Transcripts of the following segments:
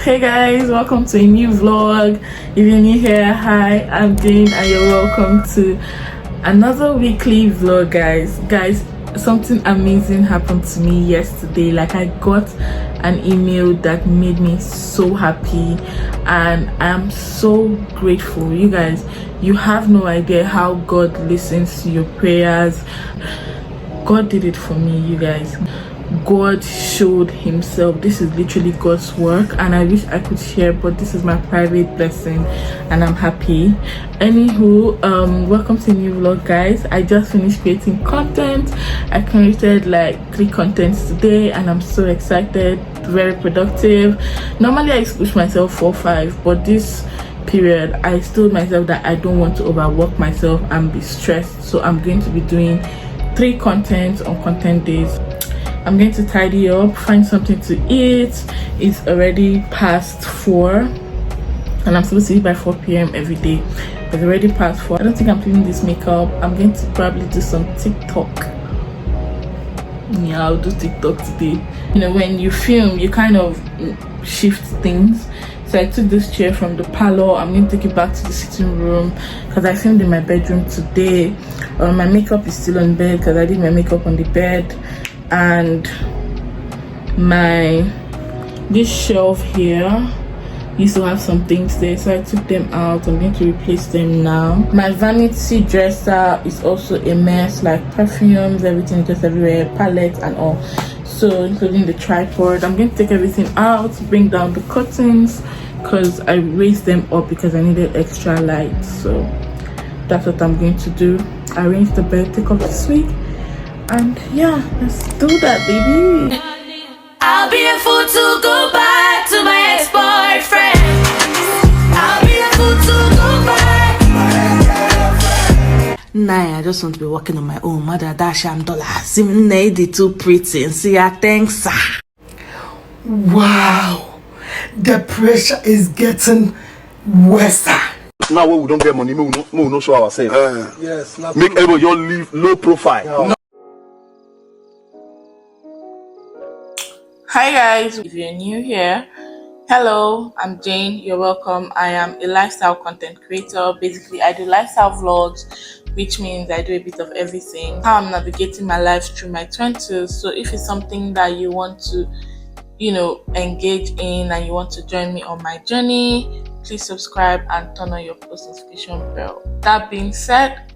Hey guys, welcome to a new vlog. If you're new here, hi, I'm Jane and you're welcome to another weekly vlog. Guys, something amazing happened to me yesterday. Like, I got an email that made me so happy and I am so grateful. You guys, you have no idea how God listens to your prayers. God did it for me, you guys. God showed himself. This is literally God's work and I wish I could share, but this is my private blessing and I'm happy. Anywho, welcome to a new vlog, guys. I just finished creating content. I created like 3 contents today and I'm so excited, very productive. Normally I push myself 4 or 5, but this period I told myself that I don't want to overwork myself and be stressed, so I'm going to be doing 3 contents on content days. I'm going to tidy up, find something to eat. It's already past 4 and I'm supposed to eat by 4 p.m. every day. It's already past 4. I don't think I'm doing this makeup. I'm going to probably do some TikTok. Yeah, I'll do TikTok today. You know, when you film, you kind of shift things. So I took this chair from the parlor. I'm going to take it back to the sitting room because I filmed in my bedroom today. My makeup is still on bed because I did my makeup on the bed. And this shelf here used to have some things there, so I took them out. I'm going to replace them now. My vanity dresser is also a mess, like perfumes, everything just everywhere, palettes and all, so including the tripod. I'm going to take everything out, bring down the curtains because I raised them up because I needed extra light. So that's what I'm going to do. Arrange the bed, take off the suite. And yeah, let's do that, baby. I'll be a fool to go back to my ex-boyfriend. I'll be a fool to go back. Nah, I just want to be working on my own. Mother dash I'm dollar. See me the too pretty and see ya, thanks. Wow, the pressure is getting worse. Now when we don't get money, we will not show ourselves. Yes, make everybody just live low profile. No. Hi guys, if you're new here, hello, I'm Jane. You're welcome. I am a lifestyle content creator. Basically, I do lifestyle vlogs, which means I do a bit of everything. How I'm navigating my life through my 20s. So if it's something that you want to, engage in and you want to join me on my journey, please subscribe and turn on your post notification bell. That being said,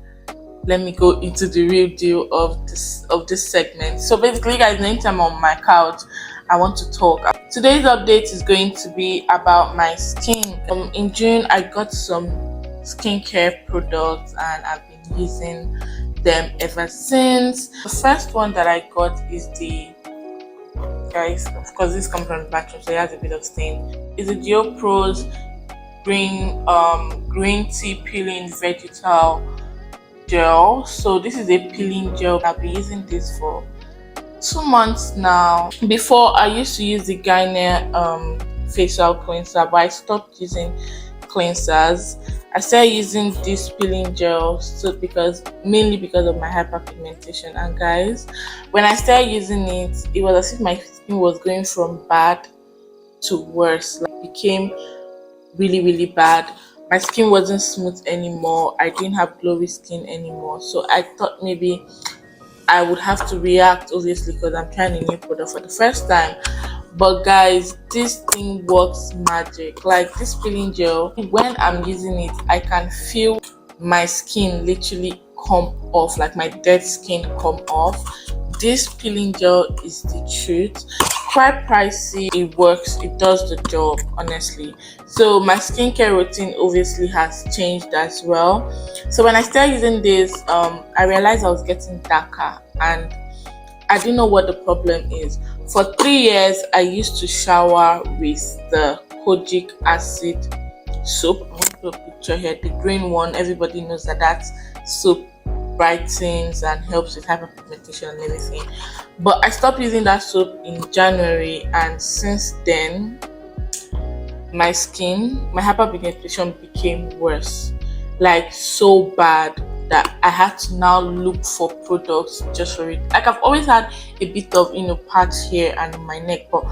let me go into the real deal of this segment. So basically, guys, anytime I'm on my couch, I want to talk. Today's update is going to be about my skin. In June, I got some skincare products and I've been using them ever since. The first one that I got is guys, of course this comes from the bathroom, so it has a bit of stain. It's a Deo Proce green tea peeling vegetal gel. So this is a peeling gel. I've been using this for 2 months now. Before, I used to use the Garnier facial cleanser, but I stopped using cleansers. I started using this peeling gel mainly because of my hyperpigmentation. And guys, when I started using it, it was as if my skin was going from bad to worse. Like, it became really, really bad. My skin wasn't smooth anymore. I didn't have glowy skin anymore. So I thought maybe I would have to react, obviously, because I'm trying a new product for the first time. But guys, this thing works magic. Like, this peeling gel, when I'm using it, I can feel my skin literally come off, like my dead skin come off. This peeling gel is the truth. Quite pricey. It works, it does the job, honestly. So my skincare routine obviously has changed as well. So when I started using this, I realized I was getting darker and I didn't know what the problem is. For 3 years, I used to shower with the kojic acid soap. I want to put a picture here, the green one. Everybody knows that soap brightens and helps with hyperpigmentation and everything. But I stopped using that soap in January, and since then my hyperpigmentation became worse, like so bad. that I had to now look for products just for it. Like, I've always had a bit of, parts here and in my neck, but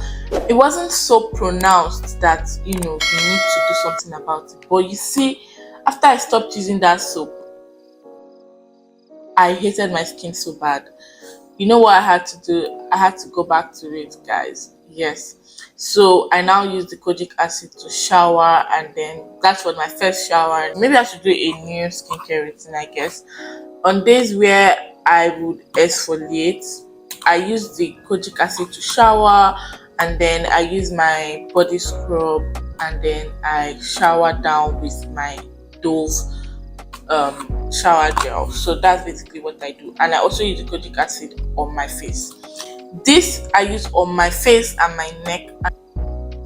it wasn't so pronounced that, you need to do something about it. But you see, after I stopped using that soap, I hated my skin so bad. You know what I had to do? I had to go back to it, guys. Yes. So I now use the kojic acid to shower, and then that's for my first shower. Maybe I should do a new skincare routine, I guess. On days where I would exfoliate, I use the kojic acid to shower, and then I use my body scrub, and then I shower down with my Dove shower gel. So that's basically what I do. And I also use the kojic acid on my face. This I use on my face and my neck.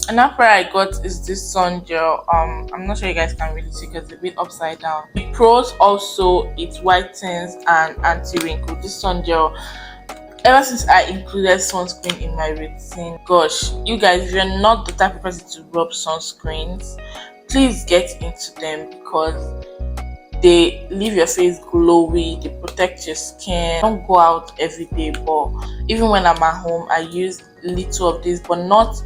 Another product I got is this sun gel. I'm not sure you guys can really see because it's a bit upside down. It pros also, it whitens and anti-wrinkle. This sun gel, ever since I included sunscreen in my routine, gosh, you guys, if you're not the type of person to rub sunscreens, please get into them because they leave your face glowy, they protect your skin. I don't go out every day, but even when I'm at home, I use little of this, but not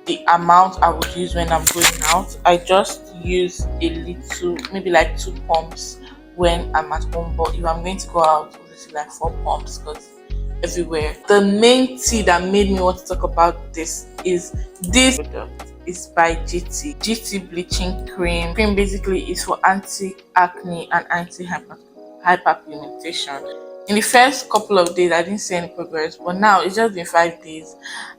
the amount I would use when I'm going out. I just use a little, maybe like 2 pumps when I'm at home, but if I'm going to go out, obviously like 4 pumps because everywhere. The main tea that made me want to talk about this is this product. It's by GT Bleaching Cream. Cream basically is for anti-acne and anti-hyperpigmentation. In the first couple of days, I didn't see any progress, but now it's just been 5 days,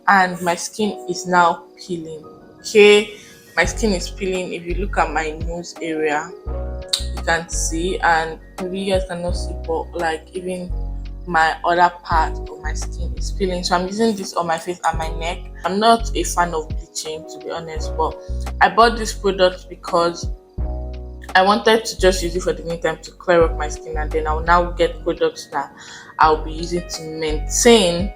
and my skin is now peeling. Okay, my skin is peeling. If you look at my nose area, you can see, and maybe you guys cannot see, but like even my other part of my skin is peeling. So I'm using this on my face and my neck. I'm not a fan of bleaching, to be honest, but I bought this product because I wanted to just use it for the meantime to clear up my skin, and then I'll now get products that I'll be using to maintain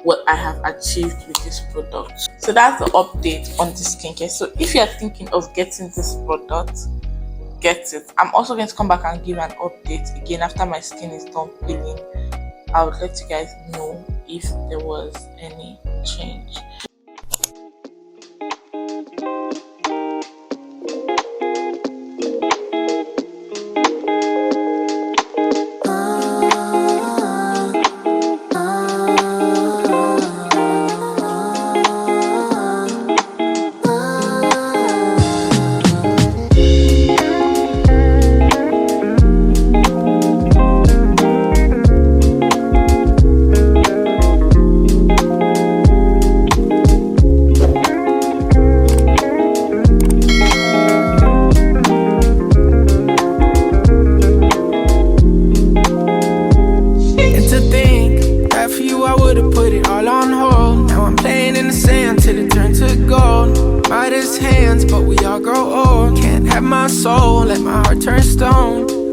what I have achieved with this product. So that's the update on the skincare. So if you're thinking of getting this product, get it. I'm also going to come back and give an update again after my skin is done peeling. I would let you guys know if there was any change.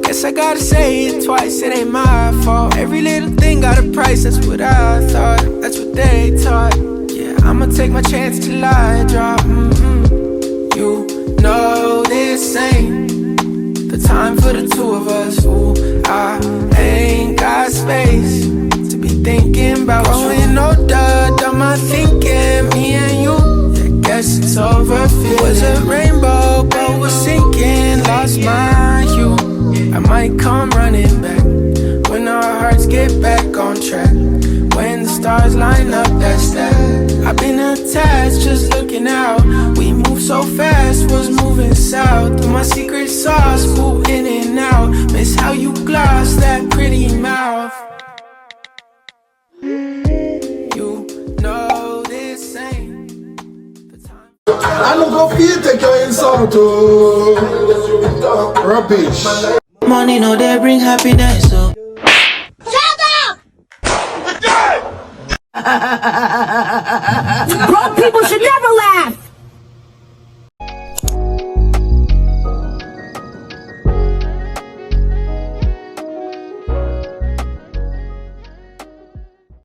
Guess I gotta say it twice, it ain't my fault. Every little thing got a price, that's what I thought. That's what they taught. Yeah, I'ma take my chance till I drop. You know this ain't the time for the two of us. Ooh, I ain't got space to be thinking about growing older. Done my thinking, me and you. Yeah, guess it's over. It was a rainbow, but we're sinking. Lost my hue. I might come running back when our hearts get back on track. When the stars line up, that's that. I've been attached, just looking out. We move so fast, was moving south. Through my secret sauce, ooh, in and out. Miss how you gloss that pretty mouth. You know this ain't the time. I don't go feel take your insult to rubbish. Money no they bring happiness, so Shut up! Broke people should never laugh.